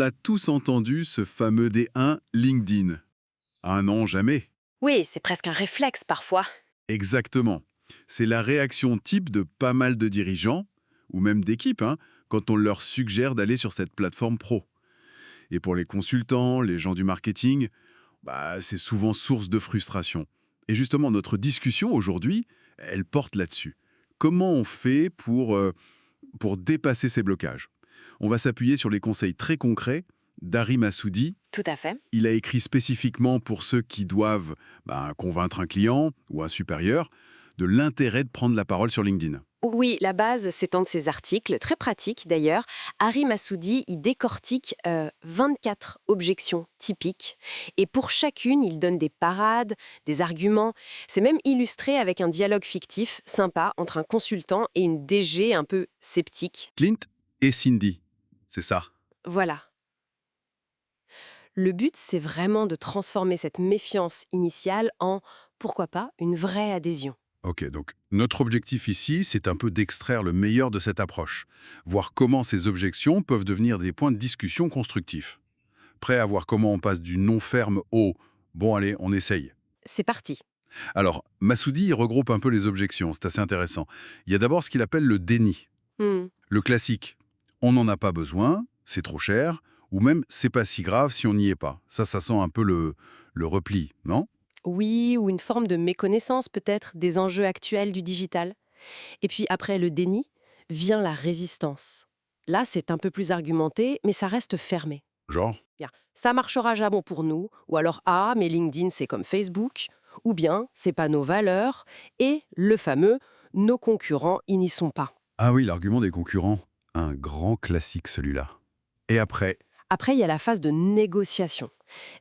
l'a tous entendu, ce fameux D1 LinkedIn. Ah non, jamais. Oui, c'est presque un réflexe parfois. Exactement. C'est la réaction type de pas mal de dirigeants, ou même d'équipes, quand on leur suggère d'aller sur cette plateforme pro. Et pour les consultants, les gens du marketing, c'est souvent source de frustration. Et justement, notre discussion aujourd'hui, elle porte là-dessus. Comment on fait pour dépasser ces blocages? On va s'appuyer sur les conseils très concrets d'Harry Massoudi. Tout à fait. Il a écrit spécifiquement pour ceux qui doivent convaincre un client ou un supérieur de l'intérêt de prendre la parole sur LinkedIn. Oui, la base, c'est un de ses articles, très pratique d'ailleurs. Harry Massoudi, il décortique 24 objections typiques. Et pour chacune, il donne des parades, des arguments. C'est même illustré avec un dialogue fictif, sympa, entre un consultant et une DG un peu sceptique. Clint et Cindy, c'est ça. Voilà. Le but, c'est vraiment de transformer cette méfiance initiale en, pourquoi pas, une vraie adhésion. Ok, donc notre objectif ici, c'est un peu d'extraire le meilleur de cette approche, voir comment ces objections peuvent devenir des points de discussion constructifs. Prêt à voir comment on passe du non ferme au bon allez, on essaye. C'est parti. Alors, Massoudi il regroupe un peu les objections, c'est assez intéressant. Il y a d'abord ce qu'il appelle le déni, Hmm. le classique. On n'en a pas besoin, c'est trop cher, ou même c'est pas si grave si on n'y est pas. Ça sent un peu le repli, non? Oui, ou une forme de méconnaissance peut-être des enjeux actuels du digital. Et puis après le déni, vient la résistance. Là, c'est un peu plus argumenté, mais ça reste fermé. Genre? Bien, ça marchera jamais pour nous, ou alors ah, mais LinkedIn c'est comme Facebook, ou bien c'est pas nos valeurs, et le fameux nos concurrents ils n'y sont pas. Ah oui, l'argument des concurrents. Un grand classique celui-là. Et après, Après, il y a la phase de négociation.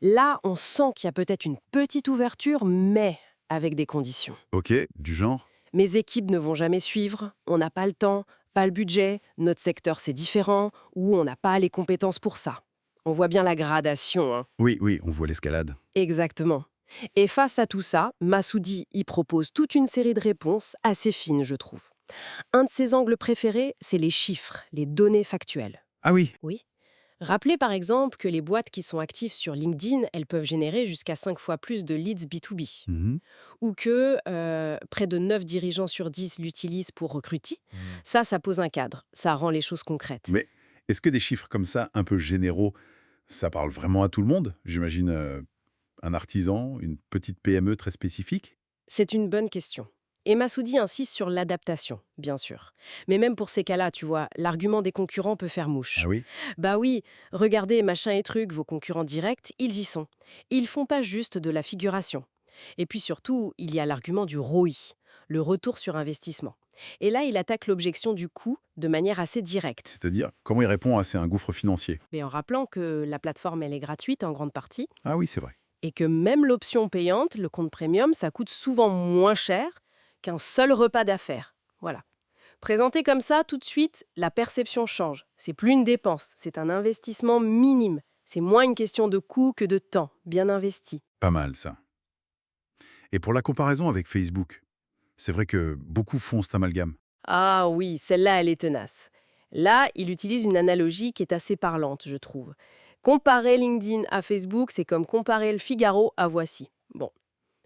Là, on sent qu'il y a peut-être une petite ouverture, mais avec des conditions. ok, du genre? Mes équipes ne vont jamais suivre, on n'a pas le temps, pas le budget, notre secteur c'est différent, ou on n'a pas les compétences pour ça. On voit bien la gradation, hein. Oui, oui, on voit l'escalade. Exactement. Et face à tout ça, Massoudi y propose toute une série de réponses assez fines, je trouve. Un de ses angles préférés, c'est les chiffres, les données factuelles. Ah oui. Oui. Rappelez par exemple que les boîtes qui sont actives sur LinkedIn, elles peuvent générer jusqu'à 5 fois plus de leads B2B. Mhm. Ou que près de 9 dirigeants sur 10 l'utilisent pour recruter. Ça pose un cadre. Ça rend les choses concrètes. Mais est-ce que des chiffres comme ça, un peu généraux, ça parle vraiment à tout le monde? J'imagine un artisan, une petite PME très spécifique? C'est une bonne question. Et Massoudi insiste sur l'adaptation, bien sûr. Mais même pour ces cas-là, tu vois, l'argument des concurrents peut faire mouche. Ah oui. Bah oui, regardez machin et truc, vos concurrents directs, ils y sont. Ils font pas juste de la figuration. Et puis surtout, il y a l'argument du ROI, le retour sur investissement. Et là, il attaque l'objection du coût de manière assez directe. C'est-à-dire, comment il répond à un gouffre financier? Mais en rappelant que la plateforme, elle est gratuite en grande partie, Ah oui, c'est vrai. et que même l'option payante, le compte premium, ça coûte souvent moins cher qu'un seul repas d'affaires. Voilà. Présenté comme ça, tout de suite, la perception change. C'est plus une dépense, c'est un investissement minime. C'est moins une question de coût que de temps, bien investi. Pas mal, ça. Et pour la comparaison avec Facebook, c'est vrai que beaucoup font cet amalgame. Ah oui, celle-là, elle est tenace. Là, il utilise une analogie qui est assez parlante, je trouve. Comparer LinkedIn à Facebook, c'est comme comparer le Figaro à Voici. Bon,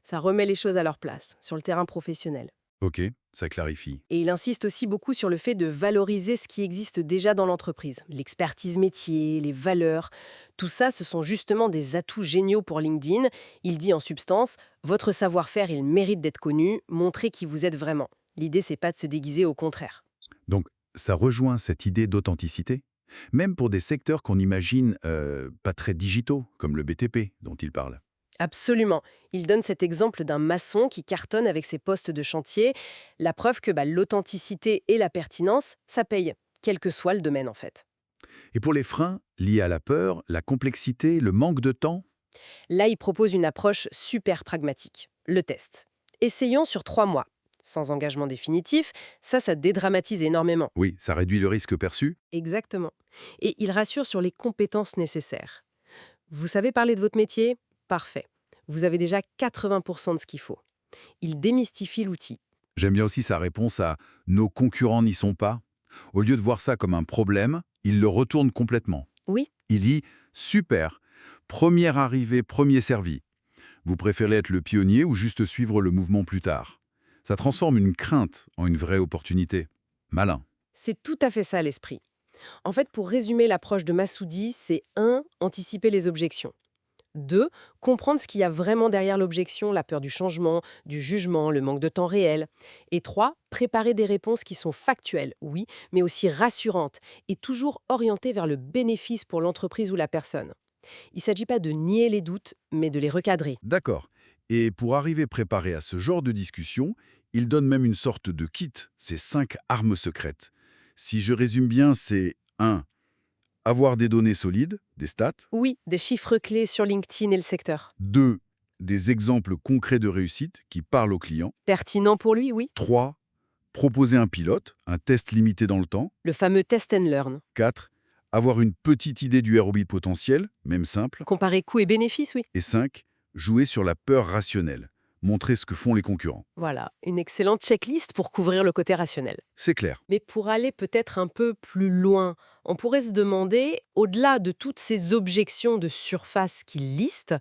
ça remet les choses à leur place, sur le terrain professionnel. Ok, ça clarifie. Et il insiste aussi beaucoup sur le fait de valoriser ce qui existe déjà dans l'entreprise. L'expertise métier, les valeurs, tout ça, ce sont justement des atouts géniaux pour LinkedIn. Il dit en substance, votre savoir-faire, il mérite d'être connu, montrez qui vous êtes vraiment. L'idée, c'est pas de se déguiser, au contraire. Donc, ça rejoint cette idée d'authenticité, même pour des secteurs qu'on imagine pas très digitaux, comme le BTP dont il parle. Absolument. Il donne cet exemple d'un maçon qui cartonne avec ses postes de chantier. La preuve que l'authenticité et la pertinence, ça paye, quel que soit le domaine en fait. Et pour les freins liés à la peur, la complexité, le manque de temps, Là, il propose une approche super pragmatique. Le test. Essayons sur 3 mois. Sans engagement définitif, ça dédramatise énormément. oui, ça réduit le risque perçu. Exactement. Et il rassure sur les compétences nécessaires. Vous savez parler de votre métier? Parfait. Vous avez déjà 80% de ce qu'il faut. Il démystifie l'outil. J'aime bien aussi sa réponse à «nos concurrents n'y sont pas». Au lieu de voir ça comme un problème, il le retourne complètement. Oui, Il dit « Super, première arrivée, premier servi ». Vous préférez être le pionnier ou juste suivre le mouvement plus tard? Ça transforme une crainte en une vraie opportunité. Malin. C'est tout à fait ça l'esprit. En fait, pour résumer l'approche de Massoudi, c'est 1. Anticiper les objections. 2. Comprendre ce qu'il y a vraiment derrière l'objection, la peur du changement, du jugement, le manque de temps réel. Et 3. Préparer des réponses qui sont factuelles, oui, mais aussi rassurantes et toujours orientées vers le bénéfice pour l'entreprise ou la personne. Il ne s'agit pas de nier les doutes, mais de les recadrer. D'accord. Et pour arriver préparé à ce genre de discussion, il donne même une sorte de kit, ces 5 armes secrètes. Si je résume bien, c'est 1. Avoir des données solides, des stats. Oui, des chiffres clés sur LinkedIn et le secteur. 2. Des exemples concrets de réussite qui parlent aux clients. Pertinent pour lui, oui. 3. Proposer un pilote, un test limité dans le temps. Le fameux test and learn. 4. Avoir une petite idée du ROI potentiel, même simple. Comparer coûts et bénéfices, oui. Et 5. Jouer sur la peur rationnelle. Montrer ce que font les concurrents. Voilà, une excellente checklist pour couvrir le côté rationnel. C'est clair. Mais pour aller peut-être un peu plus loin, on pourrait se demander, au-delà de toutes ces objections de surface qu'il liste,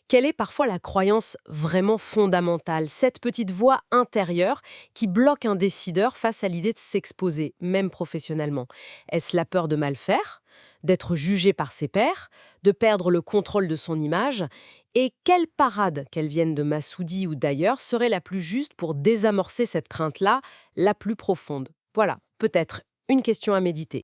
quelle est parfois la croyance vraiment fondamentale, cette petite voix intérieure qui bloque un décideur face à l'idée de s'exposer, même professionnellement? Est-ce la peur de mal faire, d'être jugé par ses pairs, de perdre le contrôle de son image? Et quelle parade, qu'elle vienne de Massoudi ou d'ailleurs, serait la plus juste pour désamorcer cette crainte-là, la plus profonde? Voilà, peut-être une question à méditer.